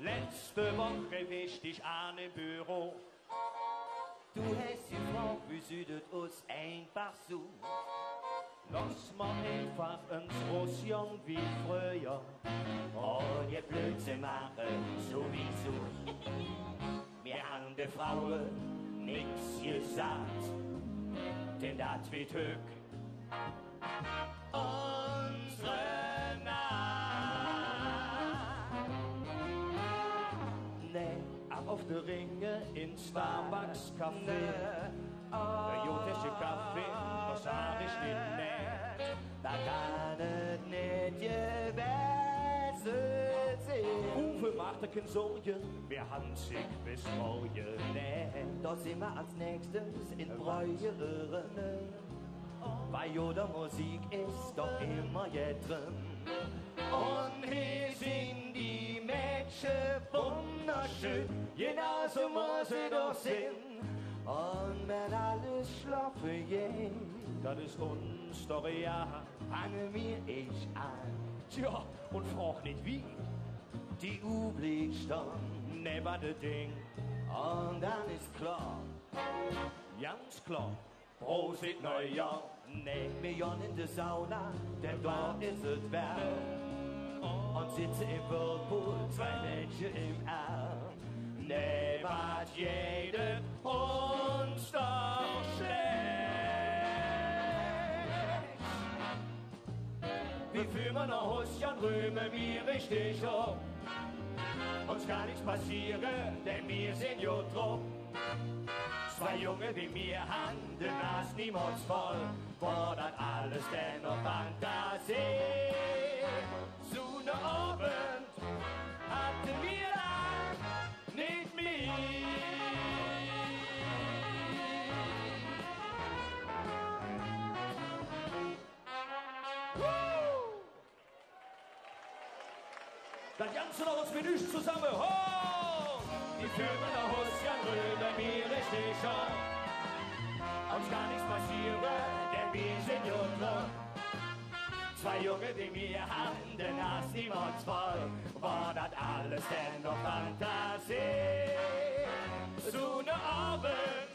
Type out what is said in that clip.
Letzte Woche wischt ich an im Büro. Du hast gefragt, wie sieht es uns einfach so? Lass mal einfach ins Russland wie früher. Und ihr Blödsinn machen sowieso. Wir haben den Frauen nix gesagt, denn das wird höch unsere Nacht. Nee, ab auf die Ringe in Starbucks Café. Der jotische Kaffee, was sag ich nicht mehr. Da kann es nicht gewesen sein. Uwe macht kein Sorgen, wir haben sich bis morgen. Nee, da sind wir als nächstes in Breuren. Weil jeder Musik ist doch immer hier drin. Und hier sind die Mädchen wunderschön, genauso muss sie doch sein. Und wenn alles schlafen geht, Das ist uns doch ja. fangen wir ich an. Tja, und frag nicht wie. Die U bleibt stehen Never the Ding. und dann ist klar, Ganz klar. Prosit Neujahr. Nee, wir gehen in die Sauna, denn da ist es warm. Und sitzen im Whirlpool, zwei Mädchen im Arm. Nee, was Jede uns doch schlecht. wie fühlen wir noch Husschen, rühmen wir richtig um. Uns kann nichts passieren, denn wir sind ja drum. Zwei Junge wie mir haben den Nas niemals voll. War das alles denn noch Fantasie? So ne Abend hatten wir lang nicht mehr. Das Ganze noch uns Menü zusammen. Ho! Die Firmen der Husschen rühmen mir richtig schon. Uns kann nichts passieren, denn wir sind ja drum. Zwei Junge wie mir haben den Hass niemals voll. War das alles denn noch Fantasie? So ne Abend